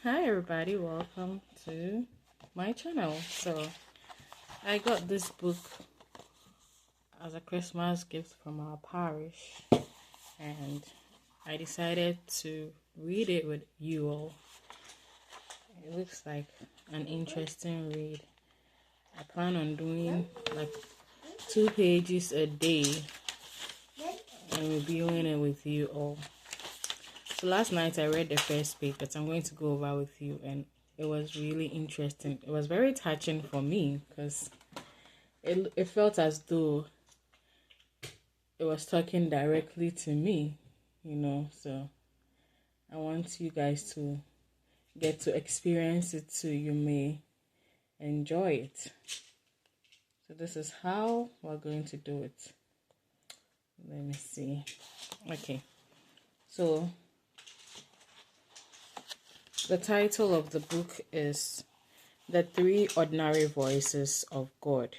Hi everybody, welcome to my channel. So I got this book as a Christmas gift from our parish, and I decided to read it with you all. It looks like an interesting read. I plan on doing like 2 pages a day and reviewing it with you all. So last night I read the first page, but I'm going to go over with you, and it was really interesting. It was very touching for me because it felt as though it was talking directly to me, so I want you guys to get to experience it too. You may enjoy it. So this is how we're going to do it. Let me see. Okay, so the title of the book is The Three Ordinary Voices of God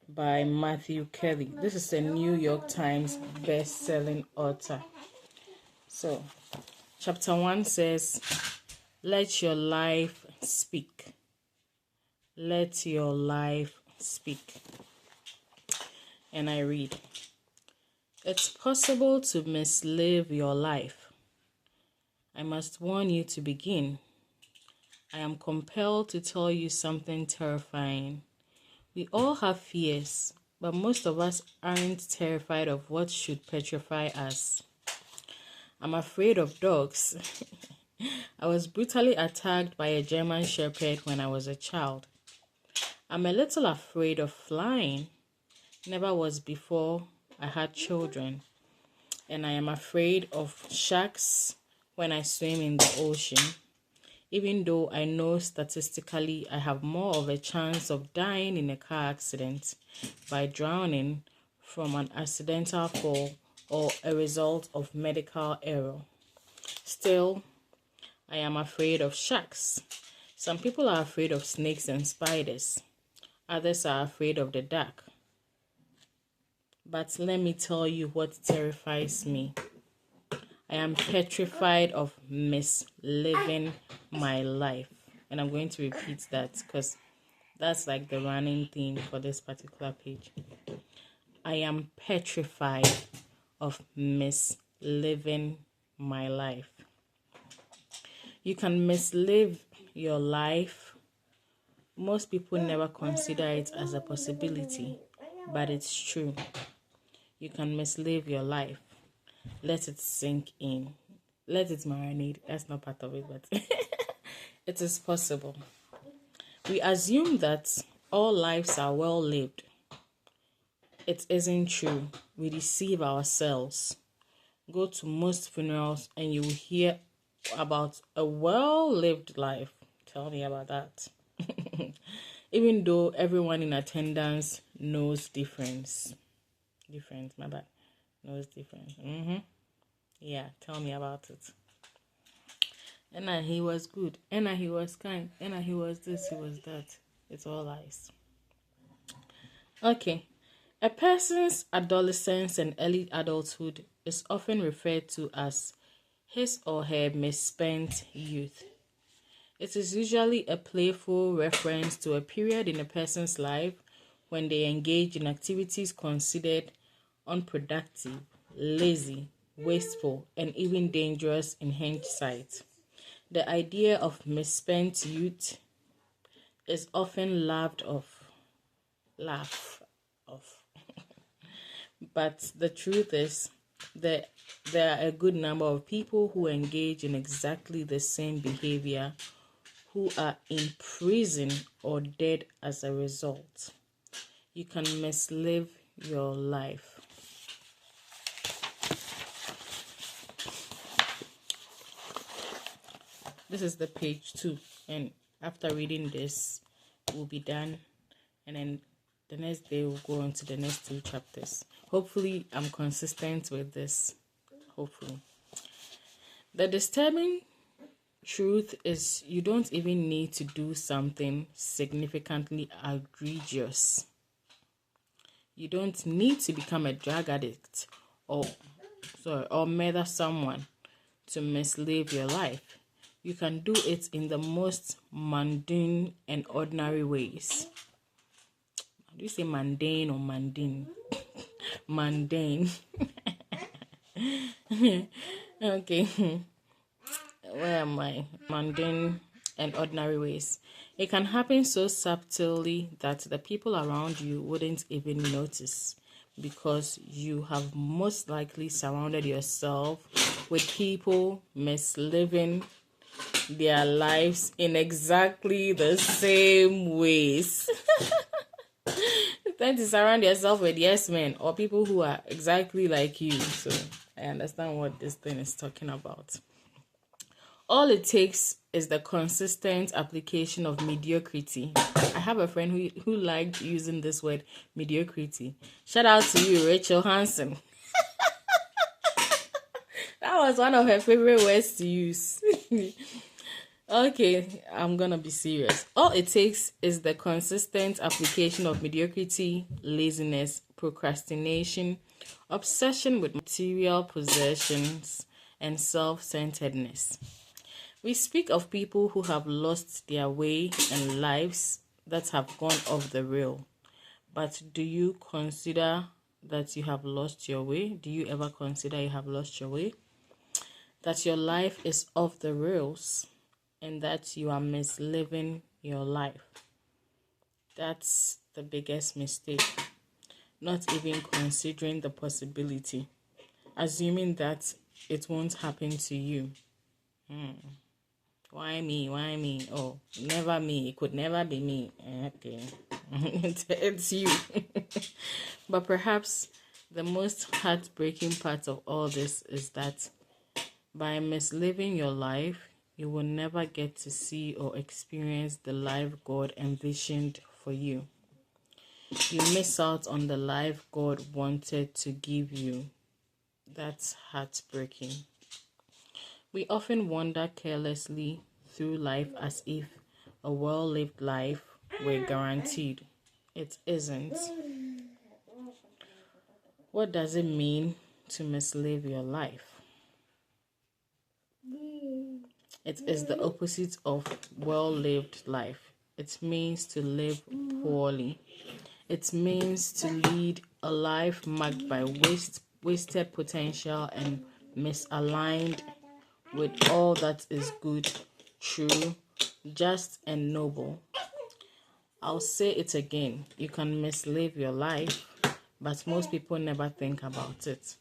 by Matthew Kelly. This is a New York Times best-selling author. So, chapter 1 says, "Let your life speak. Let your life speak." And I read, "It's possible to mislive your life. I must warn you to begin. I am compelled to tell you something terrifying. We all have fears, but most of us aren't terrified of what should petrify us. I'm afraid of dogs. I was brutally attacked by a German Shepherd when I was a child. I'm a little afraid of flying. Never was before I had children. And I am afraid of sharks when I swim in the ocean. Even though I know statistically I have more of a chance of dying in a car accident by drowning from an accidental fall or a result of medical error. Still, I am afraid of sharks. Some people are afraid of snakes and spiders. Others are afraid of the dark. But let me tell you what terrifies me. I am petrified of misliving my life." And I'm going to repeat that because that's like the running theme for this particular page. I am petrified of misliving my life. You can mislive your life. Most people never consider it as a possibility, but it's true. You can mislive your life. Let it sink in. Let it marinate. That's not part of it, but it is possible. We assume that all lives are well lived. It isn't true. We deceive ourselves. Go to most funerals and you will hear about a well-lived life. Tell me about that. Even though everyone in attendance knows difference. My bad. Knows difference. Yeah, tell me about it. And he was good. And he was kind. And he was this, he was that. It's all lies. Okay. A person's adolescence and early adulthood is often referred to as his or her misspent youth. It is usually a playful reference to a period in a person's life when they engage in activities considered unproductive, lazy, wasteful, and even dangerous in hindsight. The idea of misspent youth is often laughed off. But the truth is that there are a good number of people who engage in exactly the same behavior who are in prison or dead as a result. You can mislive your life. This is the page 2, and after reading this, we'll be done, and then the next day we'll go on to the next 2 chapters. Hopefully, I'm consistent with this. Hopefully. The disturbing truth is you don't even need to do something significantly egregious. You don't need to become a drug addict or murder someone to mislive your life. you can do it in the most mundane and ordinary ways. Do you say mundane or mundane? Mundane. Okay. Where am I? Mundane and ordinary ways. It can happen so subtly that the people around you wouldn't even notice, because you have most likely surrounded yourself with people misliving their lives in exactly the same ways. You tend to surround yourself with yes men or people who are exactly like you. So I understand what this thing is talking about. All it takes is the consistent application of mediocrity. I have a friend who liked using this word, mediocrity. Shout out to you, Rachel Hansen. That was one of her favorite words to use. Okay, I'm gonna be serious. All it takes is the consistent application of mediocrity, laziness, procrastination, obsession with material possessions, and self-centeredness. We speak of people who have lost their way and lives that have gone off the rail. But do you consider that you have lost your way? Do you ever consider you have lost your way? That your life is off the rails and that you are misliving your life? That's the biggest mistake. Not even considering the possibility. Assuming that it won't happen to you. Why me? Why me? Oh, never me. It could never be me. Okay. It's you. But perhaps the most heartbreaking part of all this is that by misliving your life, you will never get to see or experience the life God envisioned for you. You miss out on the life God wanted to give you. That's heartbreaking. We often wander carelessly through life as if a well-lived life were guaranteed. It isn't. What does it mean to mislive your life? It is the opposite of well-lived life. It means to live poorly. It means to lead a life marked by wasted potential and misaligned with all that is good, true, just, and noble. I'll say it again. You can mislive your life, but most people never think about it.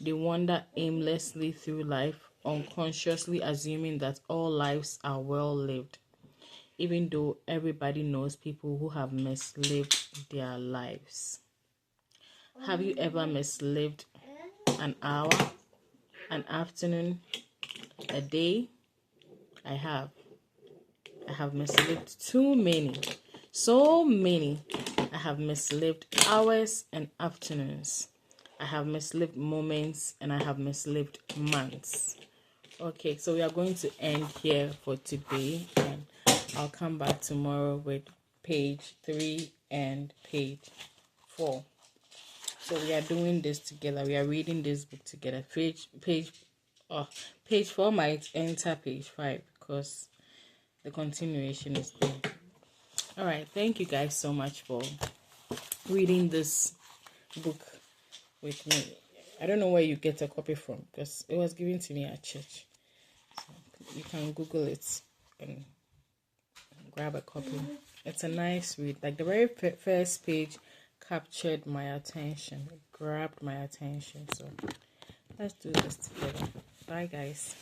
They wander aimlessly through life, unconsciously assuming that all lives are well lived, even though everybody knows people who have mislived their lives. Have you ever mislived an hour, an afternoon, a day? I have. I have mislived too many. So many. I have mislived hours and afternoons. I have mislived moments and I have mislived months. Okay, so we are going to end here for today, and I'll come back tomorrow with page 3 and page 4. So we are doing this together. We are reading this book together. Page 4 might enter page 5 because the continuation is there. All right, thank you guys so much for reading this book with me. I don't know where you get a copy from because it was given to me at church. So you can Google it and grab a copy. It's a nice read. Like the very first page captured my attention. It grabbed my attention. So let's do this together. Bye, guys.